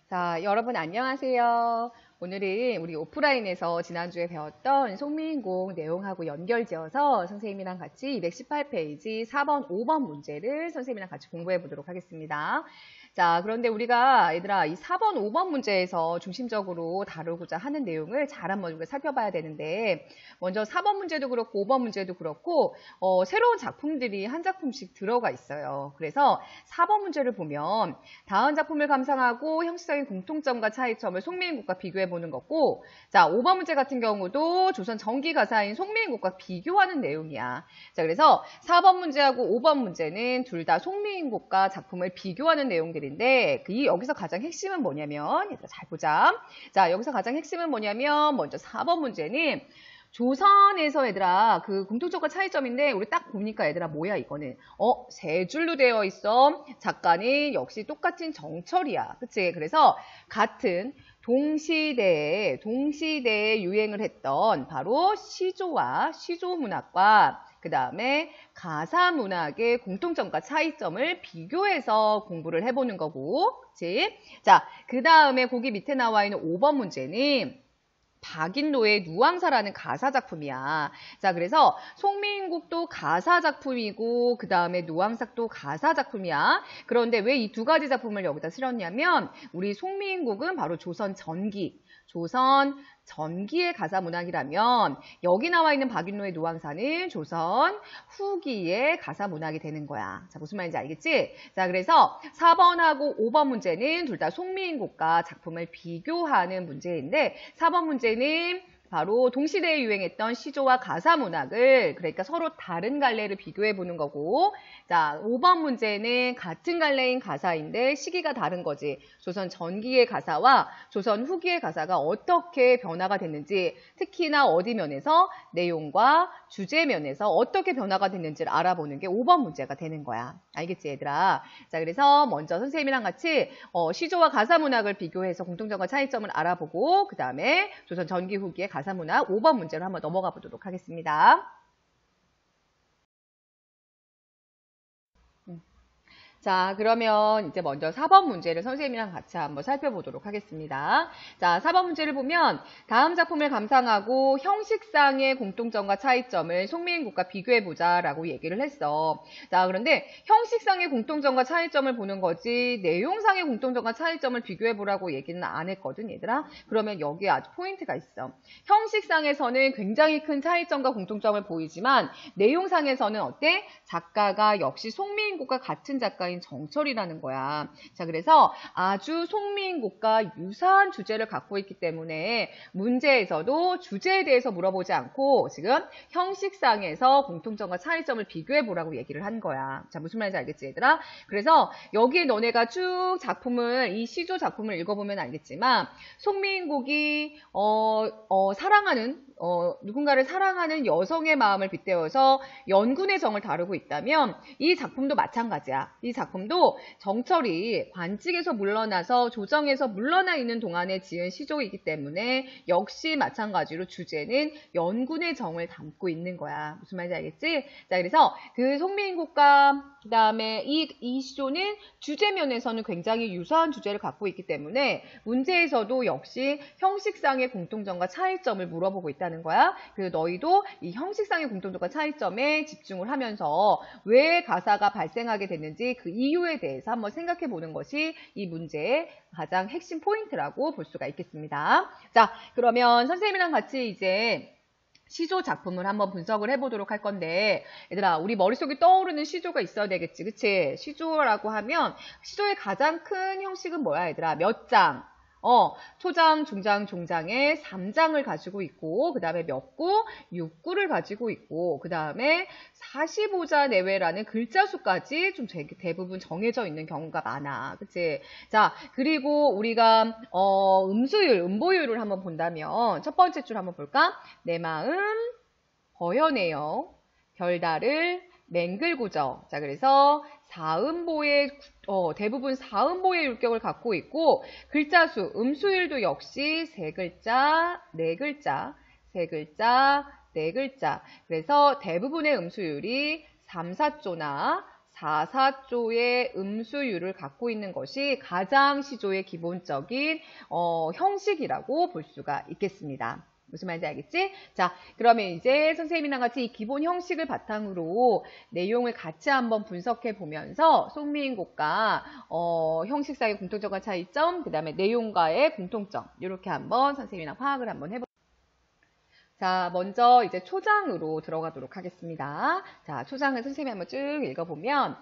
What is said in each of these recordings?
자, 여러분 안녕하세요. 오늘은 우리 오프라인에서 지난주에 배웠던 송미인곡 내용하고 연결지어서 선생님이랑 같이 218페이지 4번, 5번 문제를 선생님이랑 같이 공부해 보도록 하겠습니다. 자, 그런데 우리가 얘들아 이 4번, 5번 문제에서 중심적으로 다루고자 하는 내용을 잘 한번 우리가 살펴봐야 되는데 먼저 4번 문제도 그렇고 5번 문제도 그렇고 새로운 작품들이 한 작품씩 들어가 있어요. 그래서 4번 문제를 보면 다음 작품을 감상하고 형식적인 공통점과 차이점을 송미인곡과 비교해 보는 거고, 자 5번 문제 같은 경우도 조선 전기 가사인 송미인곡과 비교하는 내용이야. 자 그래서 4번 문제하고 5번 문제는 둘 다 송미인곡과 작품을 비교하는 내용들인데 여기서 가장 핵심은 뭐냐면 얘들아 잘 보자. 자 여기서 가장 핵심은 뭐냐면 먼저 4번 문제는 조선에서 얘들아 그 공통점과 차이점인데 우리 딱 보니까 얘들아 뭐야 이거는 세 줄로 되어 있어. 작가는 역시 똑같은 정철이야. 그치? 그래서 같은 동시대에 유행을 했던 바로 시조와 시조문학과 그 다음에 가사문학의 공통점과 차이점을 비교해서 공부를 해보는 거고, 그치? 자, 그 다음에 거기 밑에 나와 있는 5번 문제는 박인로의 누앙사라는 가사 작품이야. 자, 그래서 송미인곡도 가사 작품이고 그 다음에 누앙사도 가사 작품이야. 그런데 왜 이 두 가지 작품을 여기다 실었냐면 우리 송미인곡은 바로 조선 전기의 가사 문학이라면 여기 나와 있는 박인로의 누앙사는 조선 후기의 가사 문학이 되는 거야. 자, 무슨 말인지 알겠지? 자, 그래서 4번하고 5번 문제는 둘 다 송미인곡과 작품을 비교하는 문제인데 4번 문제는 바로 동시대에 유행했던 시조와 가사 문학을 그러니까 서로 다른 갈래를 비교해 보는 거고, 자 5번 문제는 같은 갈래인 가사인데 시기가 다른 거지. 조선 전기의 가사와 조선 후기의 가사가 어떻게 변화가 됐는지, 특히나 어디 면에서 내용과 주제 면에서 어떻게 변화가 됐는지를 알아보는 게 5번 문제가 되는 거야. 알겠지 얘들아? 자 그래서 먼저 선생님이랑 같이 시조와 가사 문학을 비교해서 공통점과 차이점을 알아보고 그 다음에 조선 전기 후기의 가사문학 5번 문제로 한번 넘어가 보도록 하겠습니다. 자, 그러면 이제 먼저 4번 문제를 선생님이랑 같이 한번 살펴보도록 하겠습니다. 자, 4번 문제를 보면 다음 작품을 감상하고 형식상의 공통점과 차이점을 송미인곡과 비교해보자 라고 얘기를 했어. 자, 그런데 형식상의 공통점과 차이점을 보는 거지 내용상의 공통점과 차이점을 비교해보라고 얘기는 안 했거든, 얘들아. 그러면 여기에 아주 포인트가 있어. 형식상에서는 굉장히 큰 차이점과 공통점을 보이지만 내용상에서는 어때? 작가가 역시 송미인곡과 같은 작가인 정철이라는 거야. 자, 그래서 아주 송미인곡과 유사한 주제를 갖고 있기 때문에 문제에서도 주제에 대해서 물어보지 않고 지금 형식상에서 공통점과 차이점을 비교해 보라고 얘기를 한 거야. 자, 무슨 말인지 알겠지, 얘들아? 그래서 여기에 너네가 쭉 이 시조 작품을 읽어보면 알겠지만 송미인곡이 누군가를 사랑하는 여성의 마음을 빗대어서 연군의 정을 다루고 있다면 이 작품도 마찬가지야. 이 작품도 정철이 관직에서 물러나서 조정에서 물러나 있는 동안에 지은 시조이기 때문에 역시 마찬가지로 주제는 연군의 정을 담고 있는 거야. 무슨 말인지 알겠지? 자, 그래서 그 송미인곡과 그 다음에 이 시조는 주제 면에서는 굉장히 유사한 주제를 갖고 있기 때문에 문제에서도 역시 형식상의 공통점과 차이점을 물어보고 있다는 거야. 그래서 너희도 이 형식상의 공통점과 차이점에 집중을 하면서 왜 가사가 발생하게 됐는지 그 이유에 대해서 한번 생각해 보는 것이 이 문제의 가장 핵심 포인트라고 볼 수가 있겠습니다. 자, 그러면 선생님이랑 같이 이제 시조 작품을 한번 분석을 해보도록 할 건데, 얘들아, 우리 머릿속에 떠오르는 시조가 있어야 되겠지, 그치? 시조라고 하면, 시조의 가장 큰 형식은 뭐야, 얘들아? 몇 장? 초장, 중장, 종장의 3장을 가지고 있고, 그 다음에 몇 구? 6구를 가지고 있고, 그 다음에 45자 내외라는 글자 수까지 좀 대부분 정해져 있는 경우가 많아. 그치? 자, 그리고 우리가, 음보율을 한번 본다면, 첫 번째 줄 한번 볼까? 내 마음, 버여내요. 별다를 맹글구저. 자, 그래서 대부분 사음보의 율격을 갖고 있고, 글자 수, 음수율도 역시 3글자, 4글자, 3글자, 4글자. 그래서 대부분의 음수율이 3, 4조나 4,4조의 음수율을 갖고 있는 것이 가장 시조의 기본적인 형식이라고 볼 수가 있겠습니다. 무슨 말인지 알겠지? 자, 그러면 이제 선생님이랑 같이 이 기본 형식을 바탕으로 내용을 같이 한번 분석해 보면서 송미인곡과 형식 사이의 공통점과 차이점, 그 다음에 내용과의 공통점 이렇게 한번 선생님이랑 파악을 한번 해볼게요. 자, 먼저 이제 초장으로 들어가도록 하겠습니다. 자, 초장을 선생님이 한번 쭉 읽어보면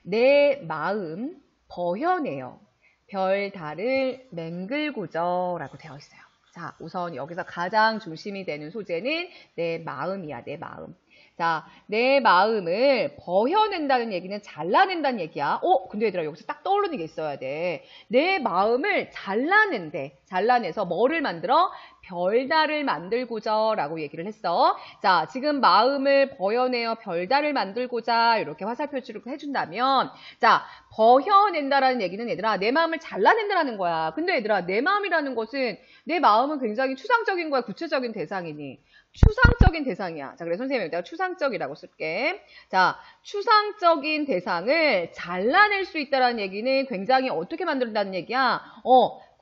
내 마음 버혀내요. 별 달을 맹글고져라고 되어 있어요. 자, 우선 여기서 가장 중심이 되는 소재는 내 마음이야, 내 마음. 자, 내 마음을 버혀낸다는 얘기는 잘라낸다는 얘기야. 근데 얘들아 여기서 딱 떠오르는 게 있어야 돼. 내 마음을 잘라낸대. 잘라내서 뭐를 만들어? 별달을 만들고자 라고 얘기를 했어. 자, 지금 마음을 버려내어 별달을 만들고자 이렇게 화살 표시를 해준다면, 자, 버려낸다라는 얘기는 얘들아 내 마음을 잘라낸다라는 거야. 근데 얘들아 내 마음이라는 것은 내 마음은 굉장히 추상적인 거야, 구체적인 대상이니? 추상적인 대상이야. 자, 그래서 선생님이 내가 추상적이라고 쓸게. 자, 추상적인 대상을 잘라낼 수 있다는 얘기는 굉장히 어떻게 만든다는 얘기야?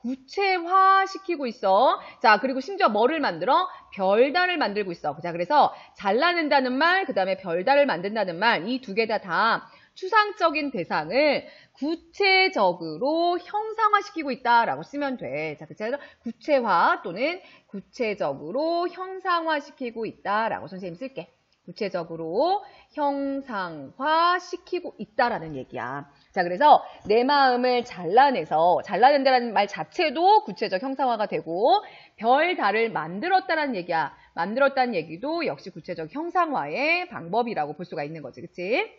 구체화시키고 있어. 자, 그리고 심지어 뭐를 만들어? 별달을 만들고 있어. 자, 그래서 잘라낸다는 말, 그 다음에 별달을 만든다는 말, 이 두 개 다 추상적인 대상을 구체적으로 형상화시키고 있다라고 쓰면 돼. 자, 그래서 구체화 또는 구체적으로 형상화시키고 있다라고 선생님 쓸게. 구체적으로 형상화시키고 있다라는 얘기야. 자, 그래서 내 마음을 잘라낸다는 말 자체도 구체적 형상화가 되고 별, 달을 만들었다라는 얘기야. 만들었다는 얘기도 역시 구체적 형상화의 방법이라고 볼 수가 있는 거지. 그치?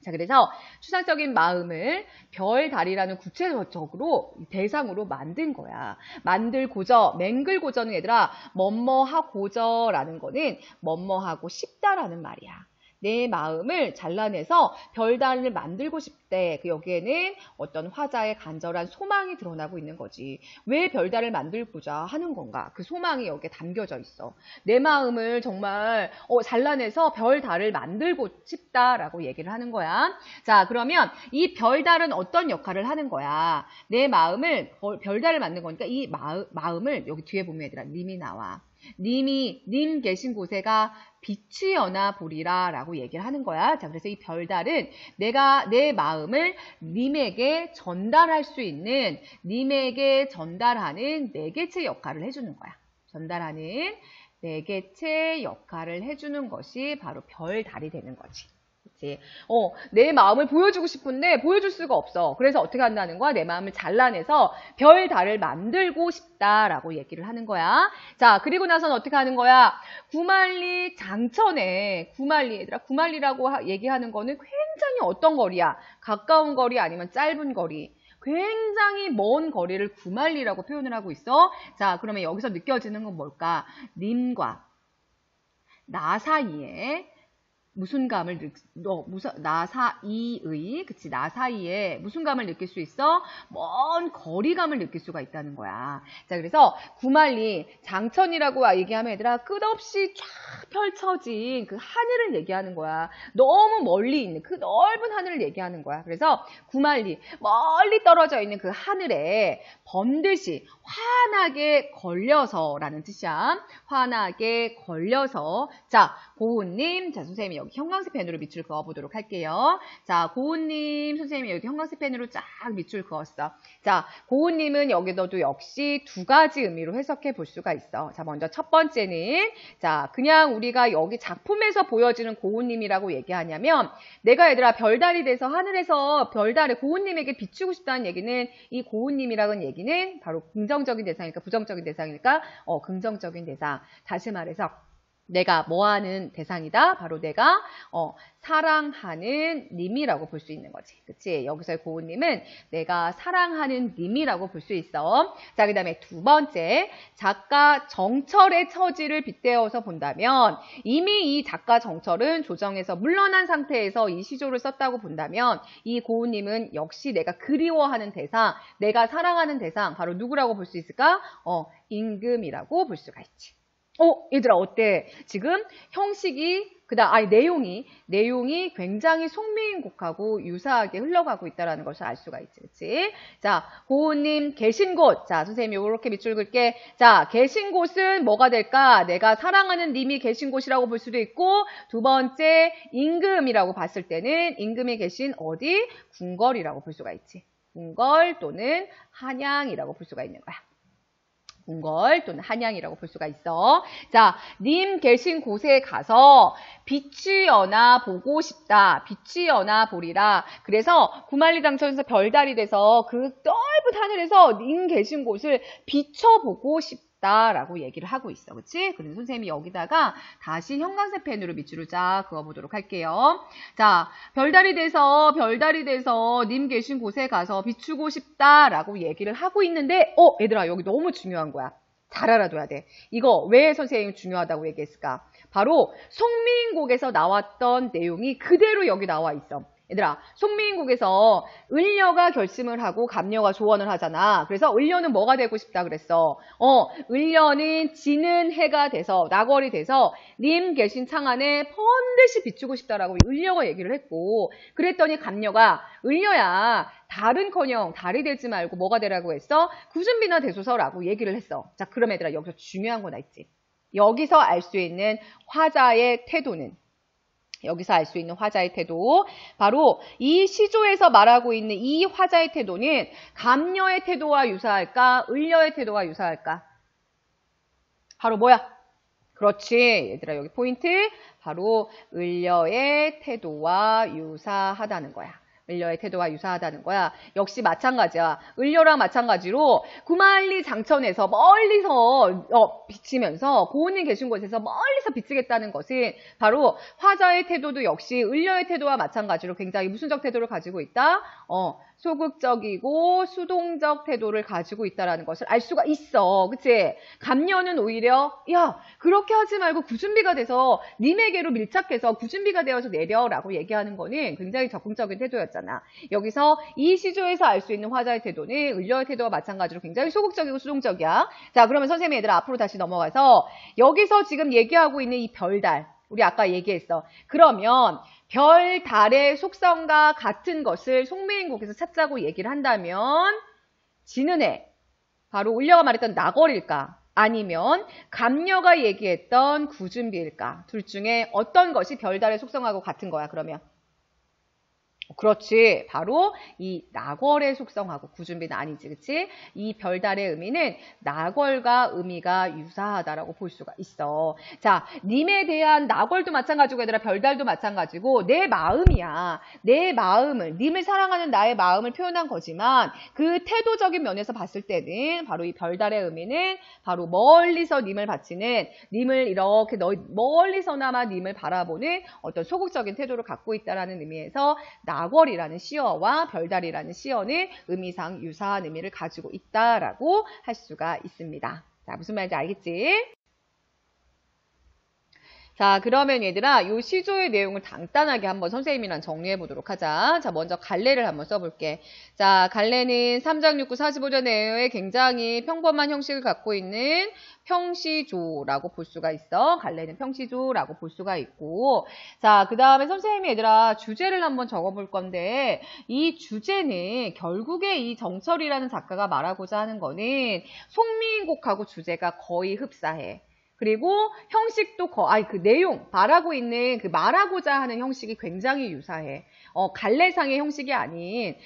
자, 그래서 추상적인 마음을 별, 달이라는 구체적으로 대상으로 만든 거야. 만들고저, 맹글고저는 얘들아 뭐뭐하고저라는 거는 뭐뭐하고 싶다라는 말이야. 내 마음을 잘라내서 별달을 만들고 싶대. 여기에는 어떤 화자의 간절한 소망이 드러나고 있는 거지. 왜 별달을 만들고자 하는 건가? 그 소망이 여기에 담겨져 있어. 내 마음을 정말 잘라내서 별달을 만들고 싶다라고 얘기를 하는 거야. 자, 그러면 이 별달은 어떤 역할을 하는 거야? 내 마음을 별달을 만든 거니까 이 마음을 여기 뒤에 보면 얘들아 님이 나와. 님 계신 곳에가 빛이 여나 보리라 라고 얘기를 하는 거야. 자, 그래서 이 별달은 내가 내 마음을 님에게 전달할 수 있는, 님에게 전달하는 매개체 역할을 해주는 거야. 전달하는 매개체 역할을 해주는 것이 바로 별달이 되는 거지. 그치? 내 마음을 보여주고 싶은데 보여줄 수가 없어. 그래서 어떻게 한다는 거야? 내 마음을 잘라내서 별달을 만들고 싶다라고 얘기를 하는 거야. 자, 그리고 나서는 어떻게 하는 거야? 구만리 장천에, 얘들아, 구만리라고 얘기하는 거는 굉장히 어떤 거리야? 가까운 거리 아니면 짧은 거리? 굉장히 먼 거리를 구만리라고 표현을 하고 있어. 자, 그러면 여기서 느껴지는 건 뭘까? 님과 나 사이에 무슨 감을 나 사이에 무슨 감을 느낄 수 있어? 먼 거리감을 느낄 수가 있다는 거야. 자, 그래서 구만리, 장천이라고 얘기하면 얘들아 끝없이 쫙 펼쳐진 그 하늘을 얘기하는 거야. 너무 멀리 있는 그 넓은 하늘을 얘기하는 거야. 그래서 구만리, 멀리 떨어져 있는 그 하늘에 번듯이 환하게 걸려서라는 뜻이야. 환하게 걸려서. 자, 고은님, 자, 선생님이 여기 형광색 펜으로 밑줄 그어보도록 할게요. 자, 고은님, 선생님이 여기 형광색 펜으로 쫙 밑줄 그었어. 자, 고은님은 여기서도 역시 두 가지 의미로 해석해 볼 수가 있어. 자, 먼저 첫 번째는, 자, 그냥 우리가 여기 작품에서 보여지는 고은님이라고 얘기하냐면, 내가 얘들아 별달이 돼서 하늘에서 별달에 고은님에게 비추고 싶다는 얘기는, 이 고은님이라는 얘기는 바로 긍정적인 대상일까, 부정적인 대상일까? 긍정적인 대상. 다시 말해서, 내가 뭐하는 대상이다? 바로 내가 사랑하는 님이라고 볼 수 있는 거지. 그치? 여기서의 고은님은 내가 사랑하는 님이라고 볼 수 있어. 자, 그 다음에 두 번째, 작가 정철의 처지를 빗대어서 본다면 이미 이 작가 정철은 조정에서 물러난 상태에서 이 시조를 썼다고 본다면 이 고은님은 역시 내가 그리워하는 대상, 내가 사랑하는 대상, 바로 누구라고 볼 수 있을까? 임금이라고 볼 수가 있지. 얘들아 어때? 지금 형식이 아니, 내용이 굉장히 송미인곡하고 유사하게 흘러가고 있다는 것을 알 수가 있지, 그치? 자, 고은님 계신 곳. 자, 선생님이 이렇게 밑줄 긋게. 자, 계신 곳은 뭐가 될까? 내가 사랑하는 님이 계신 곳이라고 볼 수도 있고, 두 번째, 임금이라고 봤을 때는 임금이 계신 어디? 궁궐이라고 볼 수가 있지. 궁궐 또는 한양이라고 볼 수가 있는 거야. 궁궐 또는 한양이라고 볼 수가 있어. 자, 님 계신 곳에 가서 빛이 여나 보고 싶다. 빛이 여나 보리라. 그래서 구만리장천에서 별달이 돼서 그 넓은 하늘에서 님 계신 곳을 비춰보고 싶다라고 얘기를 하고 있어. 그치? 그래서 선생님이 여기다가 다시 형광색 펜으로 밑줄을 쫙 그어보도록 할게요. 자, 별달이 돼서 님 계신 곳에 가서 비추고 싶다라고 얘기를 하고 있는데 얘들아, 여기 너무 중요한 거야. 잘 알아둬야 돼. 이거 왜 선생님이 중요하다고 얘기했을까? 바로 송미인곡에서 나왔던 내용이 그대로 여기 나와 있어. 얘들아, 송미인곡에서 을려가 결심을 하고 갑려가 조언을 하잖아. 그래서 을려는 뭐가 되고 싶다 그랬어? 을려는 지는 해가 돼서, 나궐이 돼서 님 계신 창안에 번듯이 비추고 싶다라고 을려가 얘기를 했고, 그랬더니 갑려가 을려야 달은커녕 달이 되지 말고 뭐가 되라고 했어? 구준비나 되소서라고 얘기를 했어. 자, 그럼 얘들아, 여기서 중요한 거 나 있지. 여기서 알 수 있는 화자의 태도는, 여기서 알 수 있는 화자의 태도, 바로 이 시조에서 말하고 있는 이 화자의 태도는 갑려의 태도와 유사할까? 을려의 태도와 유사할까? 바로 뭐야? 그렇지. 얘들아, 여기 포인트. 바로 을려의 태도와 유사하다는 거야. 을려의 태도와 유사하다는 거야. 역시 마찬가지야. 을려랑 마찬가지로 구만리 장천에서 멀리서 비치면서 고은님 계신 곳에서 멀리서 비치겠다는 것은 바로 화자의 태도도 역시 을려의 태도와 마찬가지로 굉장히 무슨적 태도를 가지고 있다? 소극적이고 수동적 태도를 가지고 있다는 것을 알 수가 있어. 그치? 갑려는 오히려 야, 그렇게 하지 말고 구준비가 돼서 님에게로 밀착해서 구준비가 되어서 내려라고 얘기하는 거는 굉장히 적극적인 태도였잖아. 여기서 이 시조에서 알 수 있는 화자의 태도는 을려의 태도와 마찬가지로 굉장히 소극적이고 수동적이야. 자, 그러면 선생님이 얘들아 앞으로 다시 넘어가서 여기서 지금 얘기하고 있는 이 별달, 우리 아까 얘기했어. 그러면 별, 달의 속성과 같은 것을 송미인곡에서 찾자고 얘기를 한다면 지는 해, 바로 을려가 말했던 나궐일까? 아니면 갑려가 얘기했던 구준비일까? 둘 중에 어떤 것이 별, 달의 속성하고 같은 거야, 그러면? 그렇지. 바로 이 나궐의 속성하고 구준비는 아니지. 그치? 이 별달의 의미는 나궐과 의미가 유사하다라고 볼 수가 있어. 자, 님에 대한 나궐도 마찬가지고 얘들아 별달도 마찬가지고 내 마음이야. 내 마음을, 님을 사랑하는 나의 마음을 표현한 거지만 그 태도적인 면에서 봤을 때는 바로 이 별달의 의미는 바로 멀리서 님을 바치는, 님을 이렇게 멀리서나마 님을 바라보는 어떤 소극적인 태도를 갖고 있다라는 의미에서 나궐이라는 시어와 별달이라는 시어는 의미상 유사한 의미를 가지고 있다라고 할 수가 있습니다. 자, 무슨 말인지 알겠지? 자, 그러면 얘들아, 이 시조의 내용을 간단하게 한번 선생님이랑 정리해 보도록 하자. 자, 먼저 갈래를 한번 써볼게. 자, 갈래는 3장 6구 45절 내외에 굉장히 평범한 형식을 갖고 있는 평시조라고 볼 수가 있어. 갈래는 평시조라고 볼 수가 있고. 자, 그 다음에 선생님이 얘들아, 주제를 한번 적어볼 건데, 이 주제는 결국에 이 정철이라는 작가가 말하고자 하는 거는 송미인곡하고 주제가 거의 흡사해. 그리고 형식도 그 내용, 말하고 있는 그 말하고자 하는 형식이 굉장히 유사해. 갈래상의 형식이 아닌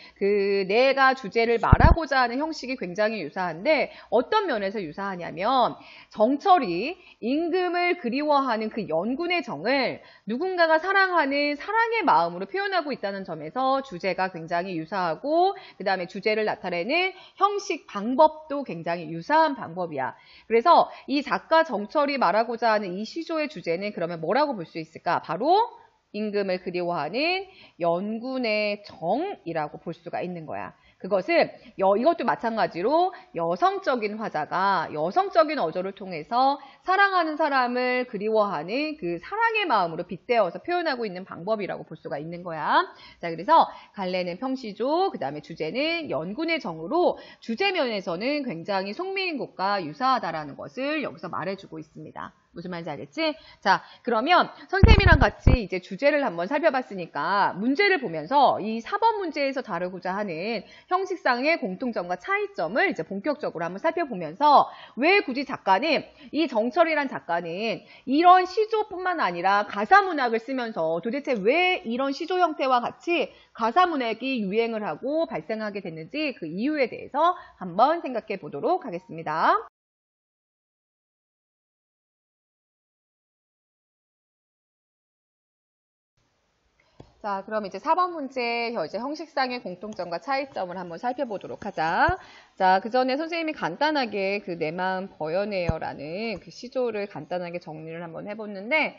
내가 주제를 말하고자 하는 형식이 굉장히 유사한데 어떤 면에서 유사하냐면 정철이 임금을 그리워하는 그 연군의 정을 누군가가 사랑하는 사랑의 마음으로 표현하고 있다는 점에서 주제가 굉장히 유사하고 그 다음에 주제를 나타내는 형식, 방법도 굉장히 유사한 방법이야. 그래서 이 작가 정철이 말하고자 하는 이 시조의 주제는 그러면 뭐라고 볼 수 있을까? 바로 임금을 그리워하는 연군의 정이라고 볼 수가 있는 거야. 그것을 이것도 마찬가지로 여성적인 화자가 여성적인 어조를 통해서 사랑하는 사람을 그리워하는 그 사랑의 마음으로 빗대어서 표현하고 있는 방법이라고 볼 수가 있는 거야. 자, 그래서 갈래는 평시조, 그 다음에 주제는 연군의 정으로 주제면에서는 굉장히 송미인곡과 유사하다라는 것을 여기서 말해주고 있습니다. 무슨 말인지 알겠지? 자, 그러면 선생님이랑 같이 이제 주제를 한번 살펴봤으니까 문제를 보면서 이 4번 문제에서 다루고자 하는 형식상의 공통점과 차이점을 이제 본격적으로 한번 살펴보면서 왜 굳이 작가는, 이 정철이란 작가는 이런 시조뿐만 아니라 가사문학을 쓰면서 도대체 왜 이런 시조 형태와 같이 가사문학이 유행을 하고 발생하게 됐는지 그 이유에 대해서 한번 생각해 보도록 하겠습니다. 자, 그럼 이제 4번 문제 이제 형식상의 공통점과 차이점을 한번 살펴보도록 하자. 자, 그 전에 선생님이 간단하게 그 내 마음 버여내요라는 그 시조를 간단하게 정리를 한번 해봤는데,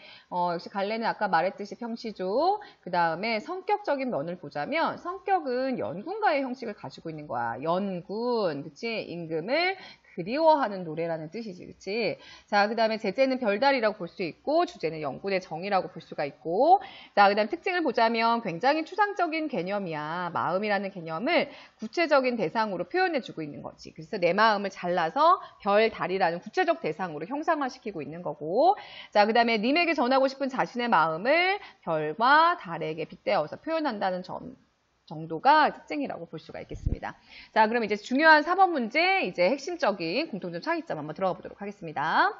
역시 갈래는 아까 말했듯이 평시조, 그 다음에 성격적인 면을 보자면 성격은 연군가의 형식을 가지고 있는 거야. 연군, 그치? 임금을 그리워하는 노래라는 뜻이지, 그치? 자, 그 다음에 제재는 별달이라고 볼 수 있고, 주제는 연군의 정이라고 볼 수가 있고, 자, 그 다음 특징을 보자면 굉장히 추상적인 개념이야. 마음이라는 개념을 구체적인 대상으로 표현해주고 있는 거지. 그래서 내 마음을 잘라서 별달이라는 구체적 대상으로 형상화시키고 있는 거고, 자, 그 다음에 님에게 전하고 싶은 자신의 마음을 별과 달에게 빗대어서 표현한다는 정도가 특징이라고 볼 수가 있겠습니다. 자, 그럼 이제 중요한 4번 문제, 이제 핵심적인 공통점 차이점 한번 들어가 보도록 하겠습니다.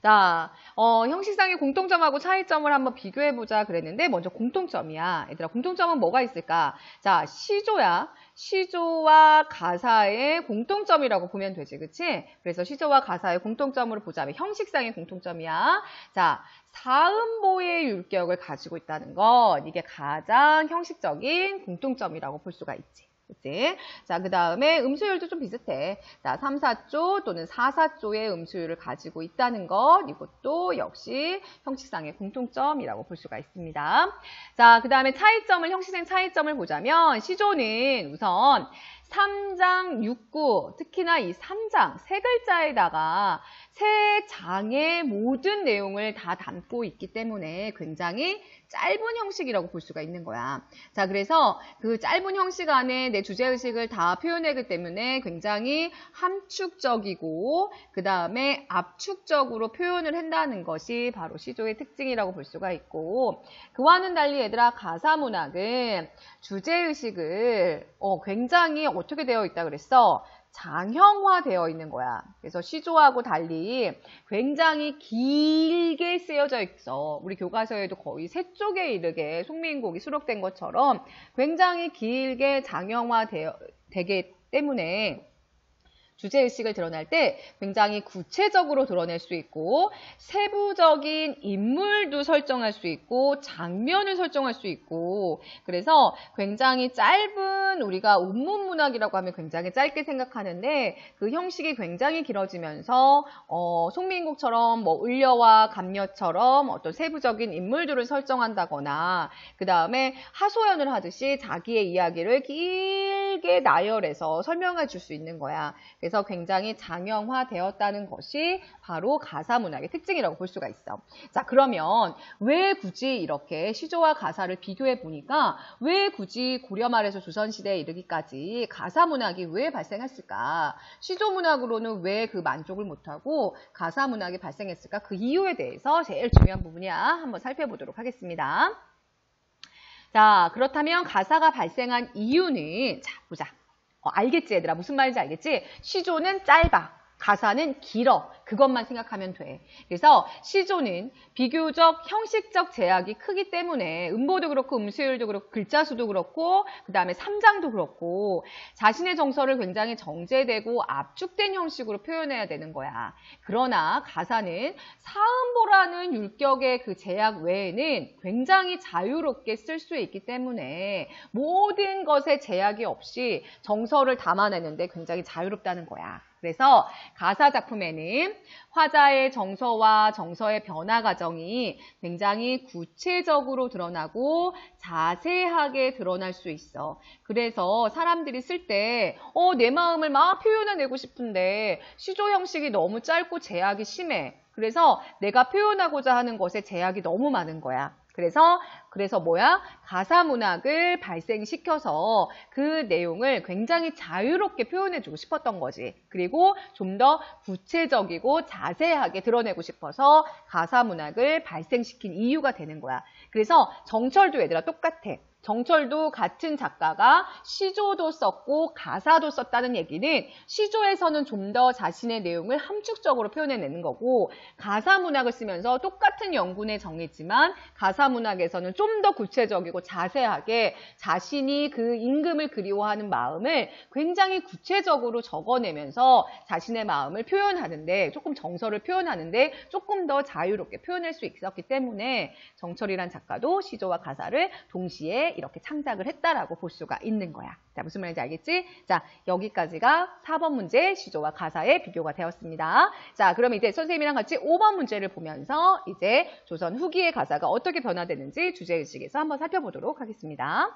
자, 형식상의 공통점하고 차이점을 한번 비교해보자 그랬는데, 먼저 공통점이야. 얘들아, 공통점은 뭐가 있을까? 자, 시조야. 시조와 가사의 공통점이라고 보면 되지, 그치? 그래서 시조와 가사의 공통점으로 보자면 형식상의 공통점이야. 자, 사음보의 율격을 가지고 있다는 것, 이게 가장 형식적인 공통점이라고 볼 수가 있지. 그치? 자, 그 다음에 음수율도 좀 비슷해. 자, 3, 4조 또는 4, 4조의 음수율을 가지고 있다는 것, 이것도 역시 형식상의 공통점이라고 볼 수가 있습니다. 자, 그 다음에 차이점을, 형식상 차이점을 보자면 시조는 우선 3장 6구, 특히나 이 3장, 세 글자에다가 세 장의 모든 내용을 다 담고 있기 때문에 굉장히 짧은 형식이라고 볼 수가 있는 거야. 자, 그래서 그 짧은 형식 안에 내 주제의식을 다 표현하기 때문에 굉장히 함축적이고 그 다음에 압축적으로 표현을 한다는 것이 바로 시조의 특징이라고 볼 수가 있고, 그와는 달리 얘들아 가사문학은 주제의식을 굉장히 어떻게 되어 있다 그랬어? 장형화되어 있는 거야. 그래서 시조하고 달리 굉장히 길게 쓰여져 있어. 우리 교과서에도 거의 3쪽에 이르게 송미인곡이 수록된 것처럼 굉장히 길게 장형화되기 때문에 주제의식을 드러날 때 굉장히 구체적으로 드러낼 수 있고 세부적인 인물도 설정할 수 있고 장면을 설정할 수 있고, 그래서 굉장히 짧은, 우리가 운문문학이라고 하면 굉장히 짧게 생각하는데 그 형식이 굉장히 길어지면서 송미인곡처럼 뭐 을려와 감려처럼 어떤 세부적인 인물들을 설정한다거나 그 다음에 하소연을 하듯이 자기의 이야기를 길게 나열해서 설명해 줄 수 있는 거야. 그래서 굉장히 장형화되었다는 것이 바로 가사문학의 특징이라고 볼 수가 있어. 자, 그러면 왜 굳이 이렇게 시조와 가사를 비교해 보니까 왜 굳이 고려 말에서 조선시대에 이르기까지 가사문학이 왜 발생했을까? 시조문학으로는 왜 그 만족을 못하고 가사문학이 발생했을까? 그 이유에 대해서 제일 중요한 부분이야. 한번 살펴보도록 하겠습니다. 자, 그렇다면 가사가 발생한 이유는, 자, 보자. 알겠지, 얘들아? 무슨 말인지 알겠지? 시조는 짧아. 가사는 길어. 그것만 생각하면 돼. 그래서 시조는 비교적 형식적 제약이 크기 때문에 음보도 그렇고 음수율도 그렇고 글자 수도 그렇고 그 다음에 3장도 그렇고 자신의 정서를 굉장히 정제되고 압축된 형식으로 표현해야 되는 거야. 그러나 가사는 사음보라는 율격의 그 제약 외에는 굉장히 자유롭게 쓸 수 있기 때문에 모든 것에 제약이 없이 정서를 담아내는데 굉장히 자유롭다는 거야. 그래서 가사 작품에는 화자의 정서와 정서의 변화 과정이 굉장히 구체적으로 드러나고 자세하게 드러날 수 있어. 그래서 사람들이 쓸 때 내 마음을 막 표현해내고 싶은데 시조 형식이 너무 짧고 제약이 심해. 그래서 내가 표현하고자 하는 것에 제약이 너무 많은 거야. 그래서 뭐야? 가사 문학을 발생시켜서 그 내용을 굉장히 자유롭게 표현해주고 싶었던 거지. 그리고 좀 더 구체적이고 자세하게 드러내고 싶어서 가사 문학을 발생시킨 이유가 되는 거야. 그래서 정철도 얘들아 똑같아. 정철도 같은 작가가 시조도 썼고 가사도 썼다는 얘기는 시조에서는 좀 더 자신의 내용을 함축적으로 표현해내는 거고 가사 문학을 쓰면서 똑같은 영군의 정이지만 가사 문학에서는 좀 더 구체적이고 자세하게 자신이 그 임금을 그리워하는 마음을 굉장히 구체적으로 적어내면서 자신의 마음을 표현하는데 조금 정서를 표현하는데 조금 더 자유롭게 표현할 수 있었기 때문에 정철이란 작가도 시조와 가사를 동시에 이렇게 창작을 했다라고 볼 수가 있는 거야. 자, 무슨 말인지 알겠지? 자, 여기까지가 4번 문제 시조와 가사의 비교가 되었습니다. 자, 그러면 이제 선생님이랑 같이 5번 문제를 보면서 이제 조선 후기의 가사가 어떻게 변화되는지 주제의식에서 한번 살펴보도록 하겠습니다.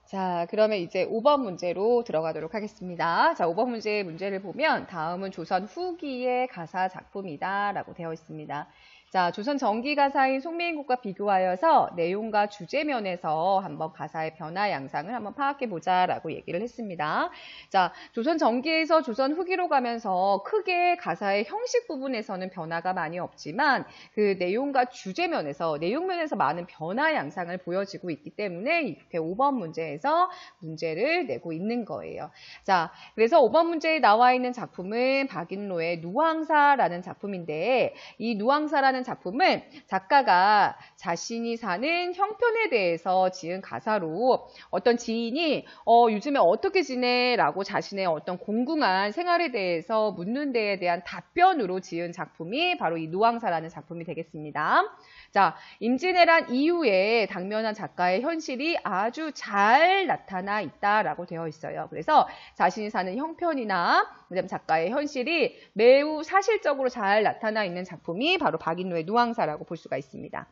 자, 그러면 이제 5번 문제로 들어가도록 하겠습니다. 자, 5번 문제를 보면 다음은 조선 후기의 가사 작품이다 라고 되어 있습니다. 자, 조선 전기 가사인 송미인국과 비교하여서 내용과 주제면에서 한번 가사의 변화 양상을 한번 파악해보자라고 얘기를 했습니다. 자, 조선 전기에서 조선 후기로 가면서 크게 가사의 형식 부분에서는 변화가 많이 없지만 그 내용과 주제면에서, 내용면에서 많은 변화 양상을 보여지고 있기 때문에 이렇게 5번 문제에서 문제를 내고 있는 거예요. 자, 그래서 5번 문제에 나와 있는 작품은 박인로의 누황사라는 작품인데 이 누황사라는 작품은 작가가 자신이 사는 형편에 대해서 지은 가사로 어떤 지인이 요즘에 어떻게 지내? 라고 자신의 어떤 공공한 생활에 대해서 묻는 데에 대한 답변으로 지은 작품이 바로 이 누황사라는 작품이 되겠습니다. 자, 임진왜란 이후에 당면한 작가의 현실이 아주 잘 나타나 있다라고 되어 있어요. 그래서 자신이 사는 형편이나 그다음 작가의 현실이 매우 사실적으로 잘 나타나 있는 작품이 바로 박인로의 누황사라고 볼 수가 있습니다.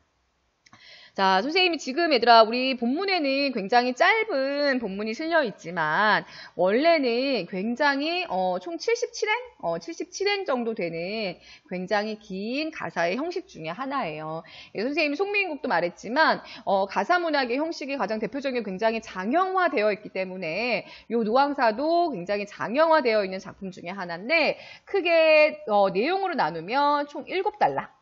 자, 선생님이 지금 얘들아 우리 본문에는 굉장히 짧은 본문이 실려 있지만 원래는 굉장히 총 77행? 77행 정도 되는 굉장히 긴 가사의 형식 중에 하나예요. 선생님이 송미인국도 말했지만 가사 문학의 형식이 가장 대표적인 굉장히 장형화되어 있기 때문에 이 누황사도 굉장히 장형화되어 있는 작품 중에 하나인데 크게 내용으로 나누면 총 7단락.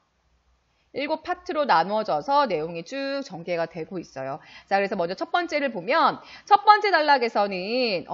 7파트로 나누어져서 내용이 쭉 전개가 되고 있어요. 자, 그래서 먼저 첫 번째를 보면 첫 번째 단락에서는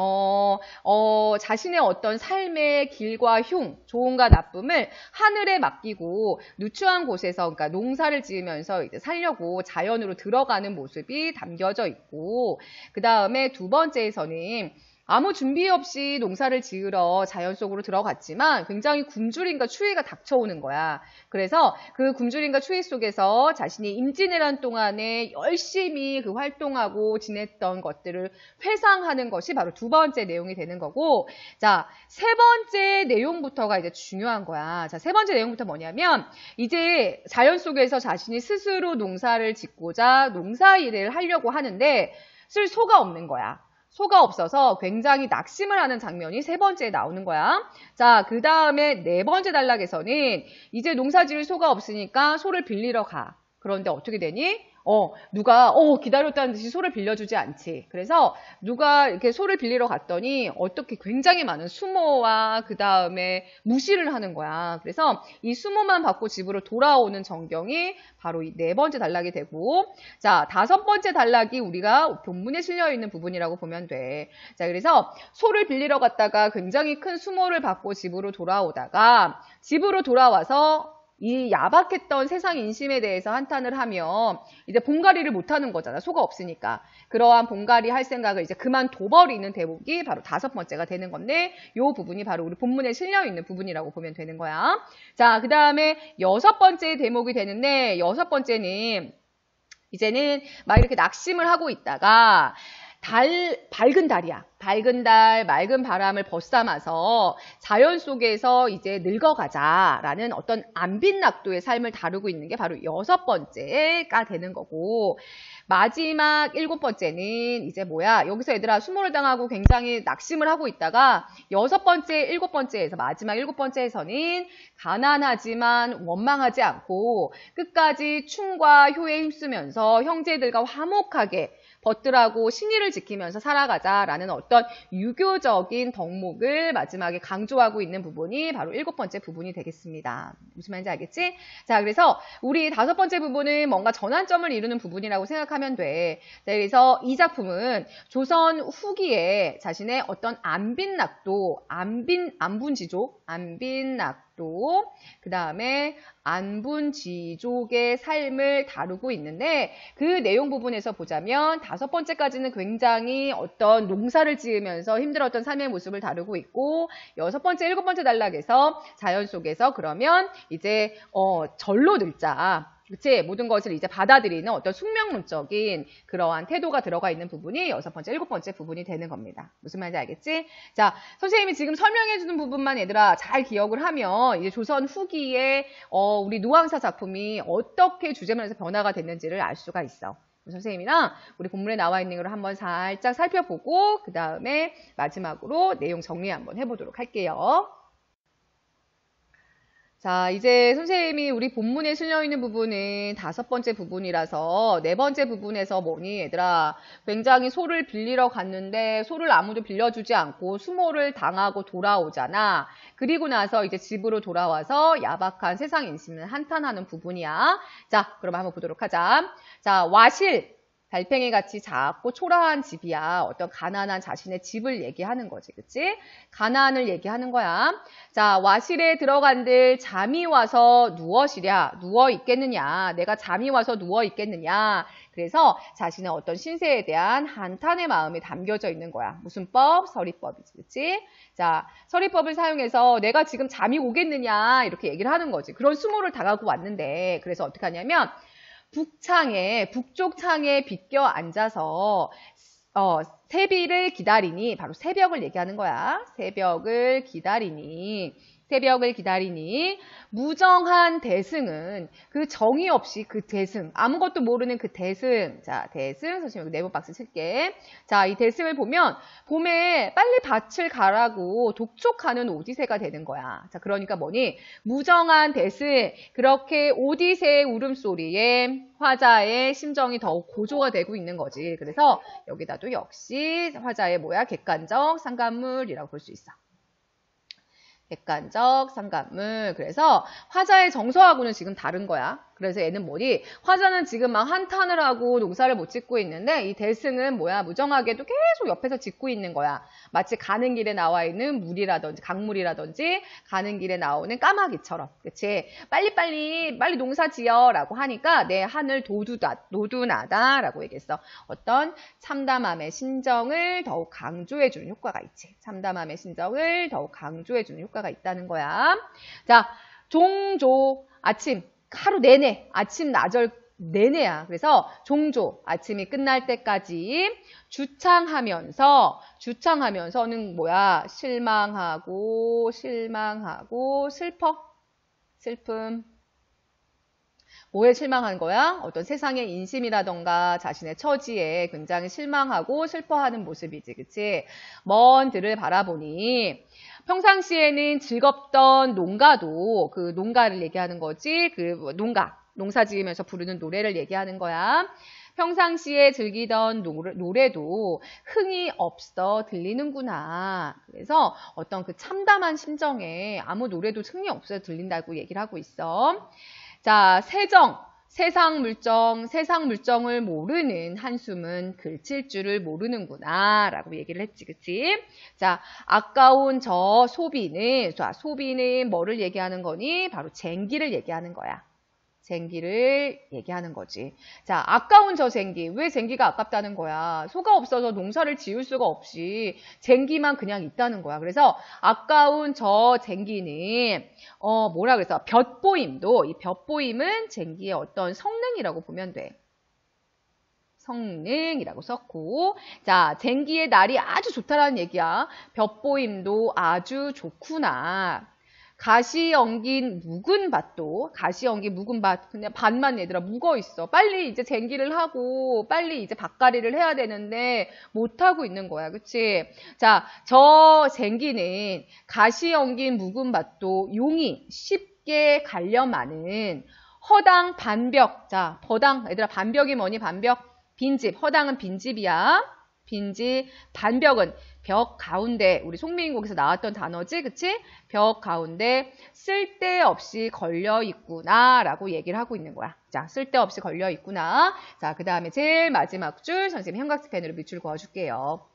자신의 어떤 삶의 길과 흉, 좋음과 나쁨을 하늘에 맡기고 누추한 곳에서 그러니까 농사를 지으면서 이제 살려고 자연으로 들어가는 모습이 담겨져 있고 그 다음에 두 번째에서는 아무 준비 없이 농사를 지으러 자연 속으로 들어갔지만 굉장히 굶주림과 추위가 닥쳐오는 거야. 그래서 그 굶주림과 추위 속에서 자신이 임진왜란 동안에 열심히 그 활동하고 지냈던 것들을 회상하는 것이 바로 두 번째 내용이 되는 거고, 자, 세 번째 내용부터가 이제 중요한 거야. 자, 세 번째 내용부터 뭐냐면 이제 자연 속에서 자신이 스스로 농사를 짓고자 농사 일을 하려고 하는데 쓸 소가 없는 거야. 소가 없어서 굉장히 낙심을 하는 장면이 세 번째에 나오는 거야. 자, 그 다음에 네 번째 단락에서는 이제 농사 지을 소가 없으니까 소를 빌리러 가. 그런데 어떻게 되니? 누가 기다렸다는 듯이 소를 빌려주지 않지. 그래서 누가 이렇게 소를 빌리러 갔더니 어떻게 굉장히 많은 수모와 그 다음에 무시를 하는 거야. 그래서 이 수모만 받고 집으로 돌아오는 전경이 바로 이 네 번째 단락이 되고, 자, 다섯 번째 단락이 우리가 본문에 실려 있는 부분이라고 보면 돼. 자, 그래서 소를 빌리러 갔다가 굉장히 큰 수모를 받고 집으로 돌아오다가 집으로 돌아와서 이 야박했던 세상 인심에 대해서 한탄을 하며 이제 본가리를 못하는 거잖아. 소가 없으니까. 그러한 본가리 할 생각을 이제 그만둬버리는 대목이 바로 다섯 번째가 되는 건데 이 부분이 바로 우리 본문에 실려있는 부분이라고 보면 되는 거야. 자, 그 다음에 여섯 번째 대목이 되는데 여섯 번째는 이제는 막 이렇게 낙심을 하고 있다가 밝은 달이야. 밝은 달, 맑은 바람을 벗삼아서 자연 속에서 이제 늙어가자라는 어떤 안빈낙도의 삶을 다루고 있는 게 바로 6번째가 되는 거고, 마지막 7번째는 이제 뭐야? 여기서 얘들아 수모를 당하고 굉장히 낙심을 하고 있다가 6번째, 7번째에서 마지막 7번째에서는 가난하지만 원망하지 않고 끝까지 충과 효에 힘쓰면서 형제들과 화목하게 벗들하고 신의를 지키면서 살아가자라는 어떤 유교적인 덕목을 마지막에 강조하고 있는 부분이 바로 7번째 부분이 되겠습니다. 무슨 말인지 알겠지? 자, 그래서 우리 5번째 부분은 뭔가 전환점을 이루는 부분이라고 생각하면 돼. 자, 그래서 이 작품은 조선 후기에 자신의 어떤 안빈낙도, 안빈낙도, 그 다음에 안분지족의 삶을 다루고 있는데 그 내용 부분에서 보자면 5번째까지는 굉장히 어떤 농사를 지으면서 힘들었던 삶의 모습을 다루고 있고 6번째, 7번째 단락에서 자연 속에서 그러면 이제 절로 늙자. 그치? 모든 것을 이제 받아들이는 어떤 숙명론적인 그러한 태도가 들어가 있는 부분이 6번째, 7번째 부분이 되는 겁니다. 무슨 말인지 알겠지? 자, 선생님이 지금 설명해주는 부분만 얘들아 잘 기억을 하면 이제 조선 후기에 우리 노항사 작품이 어떻게 주제문에서 변화가 됐는지를 알 수가 있어. 선생님이랑 우리 본문에 나와 있는 걸 한번 살짝 살펴보고 그 다음에 마지막으로 내용 정리 한번 해보도록 할게요. 자, 이제 선생님이 우리 본문에 실려있는 부분은 5번째 부분이라서 4번째 부분에서 뭐니 얘들아 굉장히 소를 빌리러 갔는데 소를 아무도 빌려주지 않고 수모를 당하고 돌아오잖아. 그리고 나서 이제 집으로 돌아와서 야박한 세상 인심을 한탄하는 부분이야. 자, 그럼 한번 보도록 하자. 자, 와실. 달팽이같이 작고 초라한 집이야. 어떤 가난한 자신의 집을 얘기하는 거지. 그치? 가난을 얘기하는 거야. 자, 와실에 들어간들 잠이 와서 누워시랴. 누워 있겠느냐. 내가 잠이 와서 누워 있겠느냐. 그래서 자신의 어떤 신세에 대한 한탄의 마음이 담겨져 있는 거야. 무슨 법? 서리법이지. 그치? 자, 서리법을 사용해서 내가 지금 잠이 오겠느냐. 이렇게 얘기를 하는 거지. 그런 수모를 당하고 왔는데 그래서 어떻게 하냐면 북쪽 창에 비껴 앉아서 새비를 기다리니 바로 새벽을 얘기하는 거야. 새벽을 기다리니 무정한 대승은 그 정의 없이 그 대승 아무것도 모르는 그 대승 자 대승 선생님 여기 네모 박스 칠게 자 이 대승을 보면 봄에 빨리 밭을 가라고 독촉하는 오디세가 되는 거야. 자 그러니까 뭐니 무정한 대승 그렇게 오디세의 울음소리에 화자의 심정이 더욱 고조가 되고 있는 거지. 그래서 여기다도 역시 화자의 뭐야 객관적 상관물이라고 볼 수 있어. 객관적 상관물. 그래서 화자의 정서하고는 지금 다른 거야. 그래서 얘는 뭐니? 화자는 지금 막 한탄을 하고 농사를 못 짓고 있는데 이 대승은 뭐야? 무정하게도 계속 옆에서 짓고 있는 거야. 마치 가는 길에 나와 있는 물이라든지 강물이라든지 가는 길에 나오는 까마귀처럼. 그치? 빨리 농사 지어 라고 하니까 내 하늘 도두나다 라고 얘기했어. 어떤 참담함의 심정을 더욱 강조해주는 효과가 있지. 참담함의 심정을 더욱 강조해주는 효과가 있다는 거야. 자, 종조 아침 하루 내내 아침 낮절 내내야. 그래서 종조 아침이 끝날 때까지 주창하면서는 뭐야? 실망하고 슬픔. 뭐에 실망한 거야? 어떤 세상의 인심이라던가 자신의 처지에 굉장히 실망하고 슬퍼하는 모습이지. 그치? 먼 들을 바라보니 평상시에는 즐겁던 농가도 그 농가를 얘기하는 거지. 그 농사 지으면서 부르는 노래를 얘기하는 거야. 평상시에 즐기던 노래도 흥이 없어 들리는구나. 그래서 어떤 그 참담한 심정에 아무 노래도 흥이 없어 들린다고 얘기를 하고 있어. 자, 세상 물정을 모르는 한숨은 글칠 줄을 모르는구나 라고 얘기를 했지. 그치? 자, 아까운 저 소비는 뭐를 얘기하는 거니? 바로 쟁기를 얘기하는 거야. 쟁기를 얘기하는 거지. 자, 아까운 저 쟁기. 왜 쟁기가 아깝다는 거야? 소가 없어서 농사를 지을 수가 없이 쟁기만 그냥 있다는 거야. 그래서 아까운 저 쟁기는 뭐라 그래서 볕보임도 이 볕보임은 쟁기의 어떤 성능이라고 보면 돼. 성능이라고 썼고, 자, 쟁기의 날이 아주 좋다라는 얘기야. 볕보임도 아주 좋구나. 가시 엉긴 묵은 밭도, 가시 엉긴 묵은 밭, 그냥 밭만 얘들아 묵어 있어. 빨리 이제 쟁기를 하고, 빨리 이제 밭갈이를 해야 되는데, 못하고 있는 거야. 그치? 자, 저 쟁기는 가시 엉긴 묵은 밭도 용이 쉽게 가려마는 허당 반벽. 자, 허당, 얘들아 반벽이 뭐니? 반벽? 빈집. 허당은 빈집이야. 빈집. 반벽은 벽 가운데, 우리 송민국에서 나왔던 단어지, 그치? 벽 가운데 쓸데없이 걸려 있구나 라고 얘기를 하고 있는 거야. 자, 쓸데없이 걸려 있구나. 자, 그 다음에 제일 마지막 줄 선생님이 형광색 펜으로 밑줄 그어줄게요.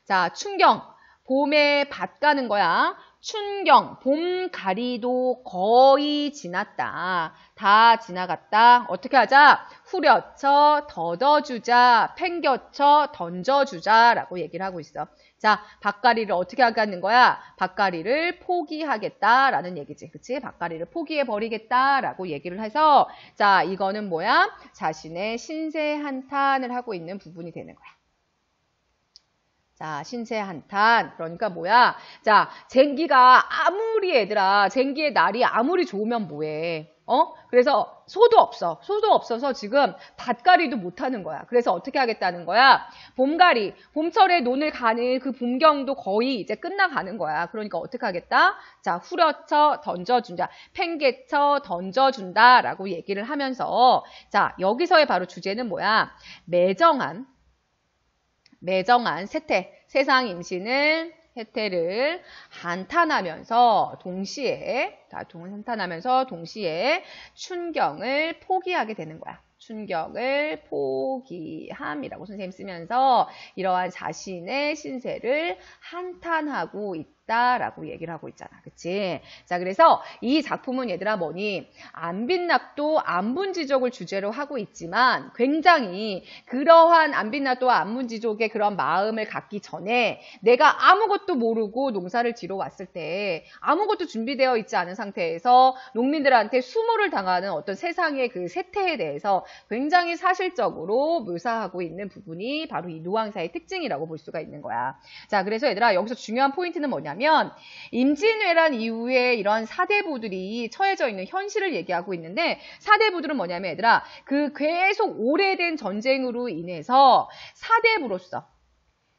자, 춘경. 봄에 밭 가는 거야. 춘경, 봄가리도 거의 지났다. 다 지나갔다. 어떻게 하자? 후려쳐, 걷어주자, 팽겨쳐, 던져주자 라고 얘기를 하고 있어. 자, 밭가리를 어떻게 하겠는 거야? 밭가리를 포기하겠다라는 얘기지. 그치? 밭가리를 포기해버리겠다라고 얘기를 해서, 자, 이거는 뭐야? 자신의 신세 한탄을 하고 있는 부분이 되는 거야. 자, 신세 한탄. 그러니까 뭐야? 자, 쟁기가 아무리 얘들아, 쟁기의 날이 아무리 좋으면 뭐해? 그래서 소도 없어. 소도 없어서 지금 밭갈이도 못하는 거야. 그래서 어떻게 하겠다는 거야? 봄갈이, 봄철에 논을 가는 그 봄경도 거의 이제 끝나가는 거야. 그러니까 어떻게 하겠다? 자, 후려쳐 던져준다. 팽개쳐 던져준다 라고 얘기를 하면서, 자, 여기서의 바로 주제는 뭐야? 매정한 세태, 세상 임신을 혜태를 한탄하면서 동시에 춘경을 포기하게 되는 거야. 춘경을 포기함이라고 선생님 쓰면서 이러한 자신의 신세를 한탄하고 있다라고 얘기를 하고 있잖아. 그치? 자, 그래서 이 작품은 얘들아 뭐니? 안빈낙도 안분지족을 주제로 하고 있지만 굉장히 그러한 안빈낙도 안분지족의 그런 마음을 갖기 전에 내가 아무것도 모르고 농사를 지러 왔을 때 아무것도 준비되어 있지 않은 상태에서 농민들한테 수모를 당하는 어떤 세상의 그 세태에 대해서 굉장히 사실적으로 묘사하고 있는 부분이 바로 이 누앙사의 특징이라고 볼 수가 있는 거야. 자, 그래서 얘들아 여기서 중요한 포인트는 뭐냐면 임진왜란 이후에 이런 사대부들이 처해져 있는 현실을 얘기하고 있는데 사대부들은 뭐냐면 얘들아 그 계속 오래된 전쟁으로 인해서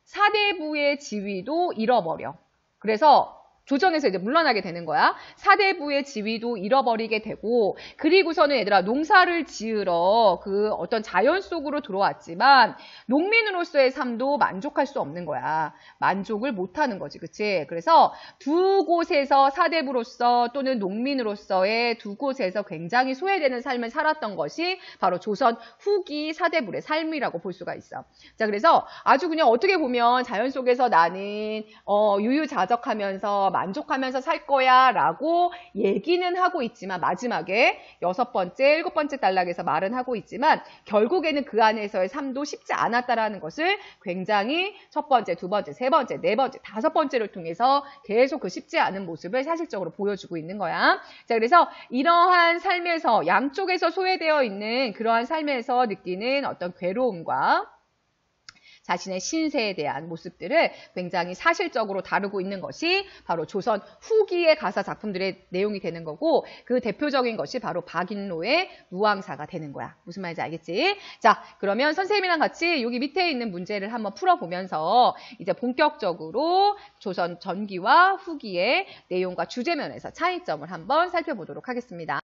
사대부의 지위도 잃어버려. 그래서 조정에서 이제 물러나게 되는 거야. 사대부의 지위도 잃어버리게 되고 그리고서는 얘들아 농사를 지으러 그 어떤 자연 속으로 들어왔지만 농민으로서의 삶도 만족할 수 없는 거야. 만족을 못하는 거지. 그치? 그래서 두 곳에서 사대부로서 또는 농민으로서의 두 곳에서 굉장히 소외되는 삶을 살았던 것이 바로 조선 후기 사대부의 삶이라고 볼 수가 있어. 자, 그래서 아주 그냥 어떻게 보면 자연 속에서 나는 유유자적하면서 만족하면서 살 거야 라고 얘기는 하고 있지만 마지막에 6번째, 7번째 단락에서 말은 하고 있지만 결국에는 그 안에서의 삶도 쉽지 않았다라는 것을 굉장히 첫 번째, 두 번째, 세 번째, 네 번째, 다섯 번째를 통해서 계속 그 쉽지 않은 모습을 사실적으로 보여주고 있는 거야. 자, 그래서 이러한 삶에서 양쪽에서 소외되어 있는 그러한 삶에서 느끼는 어떤 괴로움과 자신의 신세에 대한 모습들을 굉장히 사실적으로 다루고 있는 것이 바로 조선 후기의 가사 작품들의 내용이 되는 거고 그 대표적인 것이 바로 박인로의 누앙사가 되는 거야. 무슨 말인지 알겠지? 자, 그러면 선생님이랑 같이 여기 밑에 있는 문제를 한번 풀어보면서 이제 본격적으로 조선 전기와 후기의 내용과 주제면에서 차이점을 한번 살펴보도록 하겠습니다.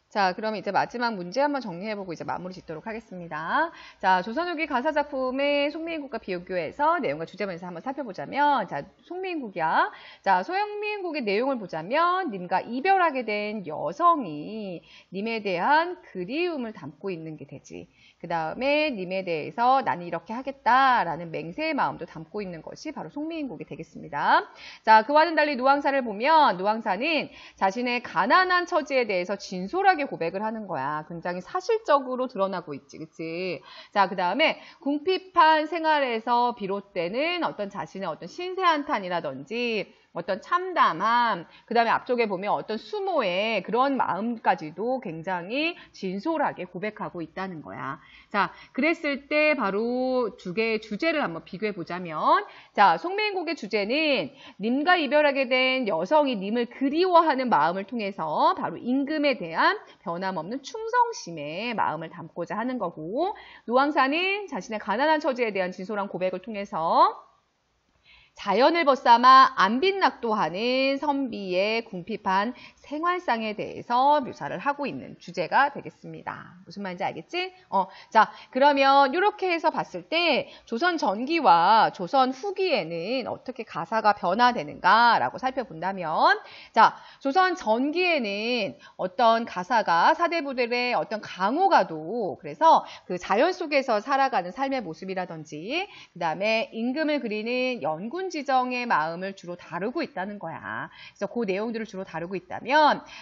자, 그럼 이제 마지막 문제 한번 정리해보고 이제 마무리 짓도록 하겠습니다. 자, 조선후기 가사작품의 송미인국과 비교해서 내용과 주제면에서 한번 살펴보자면, 자, 송미인국이야. 자, 소영미인국의 내용을 보자면, 님과 이별하게 된 여성이 님에 대한 그리움을 담고 있는 게 되지. 그 다음에 님에 대해서 나는 이렇게 하겠다라는 맹세의 마음도 담고 있는 것이 바로 송미인국이 되겠습니다. 자, 그와는 달리 누앙사를 보면, 누앙사는 자신의 가난한 처지에 대해서 진솔하게 진솔하게 고백을 하는 거야. 굉장히 사실적으로 드러나고 있지, 그치? 자, 그 다음에 궁핍한 생활에서 비롯되는 어떤 자신의 어떤 신세한탄이라든지 어떤 참담함, 그 다음에 앞쪽에 보면 어떤 수모의 그런 마음까지도 굉장히 진솔하게 고백하고 있다는 거야. 자, 그랬을 때 바로 두 개의 주제를 한번 비교해 보자면, 자, 송민곡의 주제는 님과 이별하게 된 여성이 님을 그리워하는 마음을 통해서 바로 임금에 대한 변함없는 충성심의 마음을 담고자 하는 거고, 노왕사는 자신의 가난한 처지에 대한 진솔한 고백을 통해서 자연을 벗삼아 안빈낙도하는 선비의 궁핍한 생활상에 대해서 묘사를 하고 있는 주제가 되겠습니다. 무슨 말인지 알겠지? 자, 그러면 이렇게 해서 봤을 때 조선 전기와 조선 후기에는 어떻게 가사가 변화되는가라고 살펴본다면, 자, 조선 전기에는 어떤 가사가 사대부들의 어떤 강호가도 그래서 그 자연 속에서 살아가는 삶의 모습이라든지 그 다음에 임금을 그리는 연군지정의 마음을 주로 다루고 있다는 거야. 그래서 그 내용들을 주로 다루고 있다면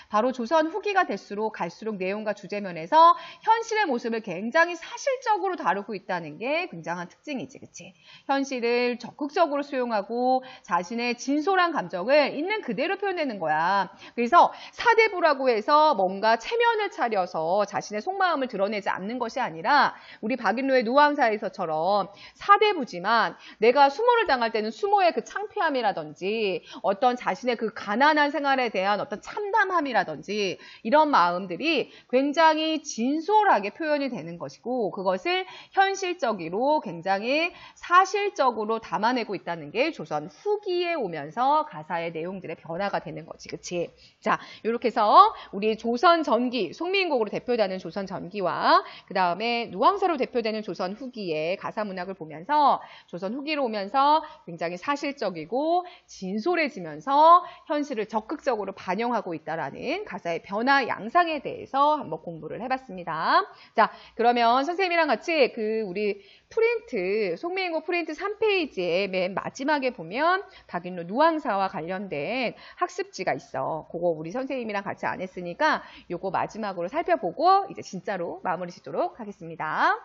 바로 조선 후기가 갈수록 내용과 주제면에서 현실의 모습을 굉장히 사실적으로 다루고 있다는 게 굉장한 특징이지, 그치? 현실을 적극적으로 수용하고 자신의 진솔한 감정을 있는 그대로 표현하는 거야. 그래서 사대부라고 해서 뭔가 체면을 차려서 자신의 속마음을 드러내지 않는 것이 아니라 우리 박인로의 노왕사에서처럼 사대부지만 내가 수모를 당할 때는 수모의 그 창피함이라든지 어떤 자신의 그 가난한 생활에 대한 어떤 참담함이라든지 이런 마음들이 굉장히 진솔하게 표현이 되는 것이고 그것을 현실적으로 굉장히 사실적으로 담아내고 있다는 게 조선 후기에 오면서 가사의 내용들의 변화가 되는 거지, 그치? 자, 이렇게 해서 우리 조선 전기, 송민곡으로 대표되는 조선 전기와 그 다음에 노왕사로 대표되는 조선 후기의 가사 문학을 보면서 조선 후기로 오면서 굉장히 사실적이고 진솔해지면서 현실을 적극적으로 반영하고 있다라는 가사의 변화 양상에 대해서 한번 공부를 해봤습니다. 자, 그러면 선생님이랑 같이 그 우리 프린트, 송민곡 프린트 3페이지의 맨 마지막에 보면 박인로 누왕사와 관련된 학습지가 있어. 그거 우리 선생님이랑 같이 안 했으니까 요거 마지막으로 살펴보고 이제 진짜로 마무리 짓도록 하겠습니다.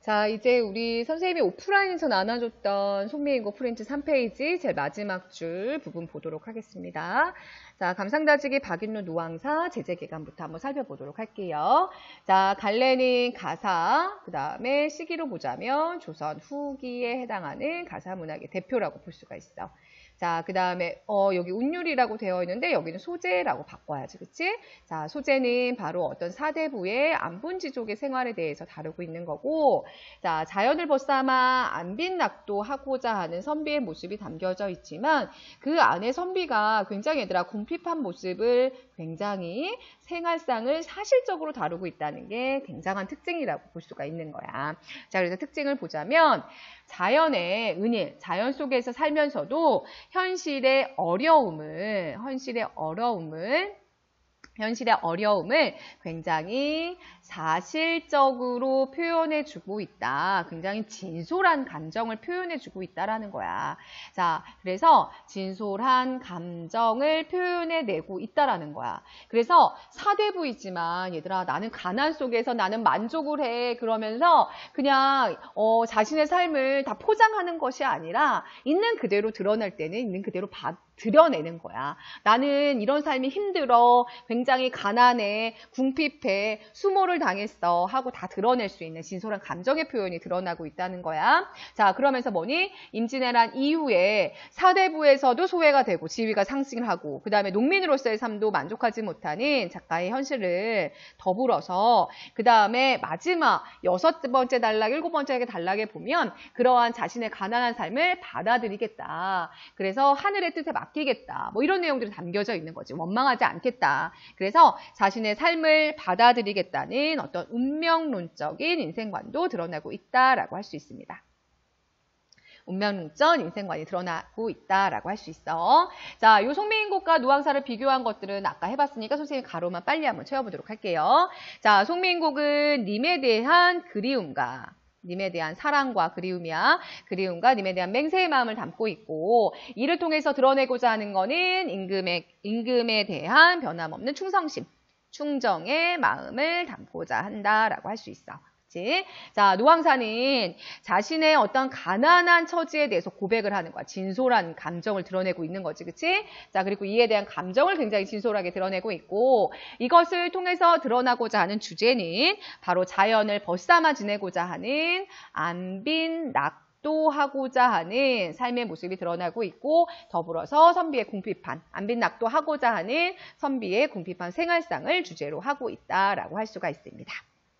자, 이제 우리 선생님이 오프라인에서 나눠줬던 송민곡 프린트 3페이지 제일 마지막 줄 부분 보도록 하겠습니다. 자, 감상다지기 박인로 노왕사 제재개간부터 한번 살펴보도록 할게요. 자, 갈래는 가사, 그 다음에 시기로 보자면 조선 후기에 해당하는 가사 문학의 대표라고 볼 수가 있어. 자, 그 다음에 여기 운율이라고 되어 있는데 여기는 소재라고 바꿔야지, 그치? 자, 소재는 바로 어떤 사대부의 안분지족의 생활에 대해서 다루고 있는 거고, 자, 자연을 벗삼아 안빈낙도 하고자 하는 선비의 모습이 담겨져 있지만 그 안에 선비가 굉장히 얘들아 궁핍한 모습을 굉장히 생활상을 사실적으로 다루고 있다는 게 굉장한 특징이라고 볼 수가 있는 거야. 자, 그래서 특징을 보자면 자연의 은일, 자연 속에서 살면서도 현실의 어려움을 굉장히 사실적으로 표현해주고 있다. 굉장히 진솔한 감정을 표현해주고 있다라는 거야. 자, 그래서 진솔한 감정을 표현해내고 있다라는 거야. 그래서 사대부이지만 얘들아 나는 가난 속에서 나는 만족을 해. 그러면서 그냥 자신의 삶을 다 포장하는 것이 아니라 있는 그대로 드러낼 때는 있는 그대로 드러내는 거야. 나는 이런 삶이 힘들어, 굉장히 가난해, 궁핍해, 수모를 당했어 하고 다 드러낼 수 있는 진솔한 감정의 표현이 드러나고 있다는 거야. 자, 그러면서 뭐니? 임진왜란 이후에 사대부에서도 소외가 되고 지위가 상승하고 그 다음에 농민으로서의 삶도 만족하지 못하는 작가의 현실을 더불어서 그 다음에 마지막 6번째 단락, 7번째 단락에 보면 그러한 자신의 가난한 삶을 받아들이겠다. 그래서 하늘의 뜻에 맡기겠다. 뭐 이런 내용들이 담겨져 있는 거지. 원망하지 않겠다. 그래서 자신의 삶을 받아들이겠다는 어떤 운명론적인 인생관도 드러나고 있다라고 할 수 있습니다. 운명론적 인생관이 드러나고 있다라고 할 수 있어. 자, 요 송민곡과 노왕사를 비교한 것들은 아까 해봤으니까 선생님 가로만 빨리 한번 채워보도록 할게요. 자, 송민곡은 님에 대한 그리움과 님에 대한 사랑과 그리움이야. 그리움과 님에 대한 맹세의 마음을 담고 있고 이를 통해서 드러내고자 하는 거는 임금에 대한 변함없는 충성심, 충정의 마음을 담고자 한다라고 할 수 있어. 그치? 자, 노왕사는 자신의 어떤 가난한 처지에 대해서 고백을 하는 거야. 진솔한 감정을 드러내고 있는 거지. 그치? 자, 그리고 이에 대한 감정을 굉장히 진솔하게 드러내고 있고 이것을 통해서 드러나고자 하는 주제는 바로 자연을 벗삼아 지내고자 하는 안빈낙도하고자 하는 삶의 모습이 드러나고 있고 더불어서 선비의 궁핍한, 안빈낙도하고자 하는 선비의 궁핍한 생활상을 주제로 하고 있다라고 할 수가 있습니다.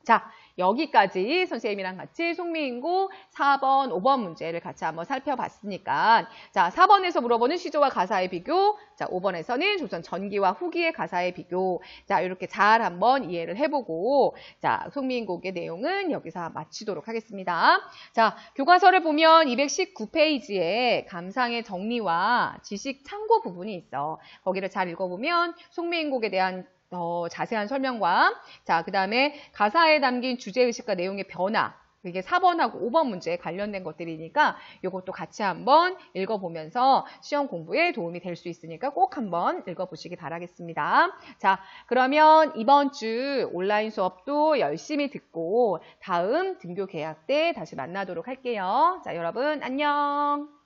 자, 여기까지 선생님이랑 같이 송미인고 4번, 5번 문제를 같이 한번 살펴봤으니까 자, 4번에서 물어보는 시조와 가사의 비교, 자, 5번에서는 조선 전기와 후기의 가사의 비교, 자, 이렇게 잘 한번 이해를 해보고 자, 송미인곡의 내용은 여기서 마치도록 하겠습니다. 자, 교과서를 보면 219페이지에 감상의 정리와 지식 참고 부분이 있어. 거기를 잘 읽어보면 송미인곡에 대한 자세한 설명과 자, 그 다음에 가사에 담긴 주제의식과 내용의 변화 이게 4번하고 5번 문제에 관련된 것들이니까 이것도 같이 한번 읽어보면서 시험 공부에 도움이 될 수 있으니까 꼭 한번 읽어보시기 바라겠습니다. 자, 그러면 이번 주 온라인 수업도 열심히 듣고 다음 등교 계약 때 다시 만나도록 할게요. 자, 여러분 안녕.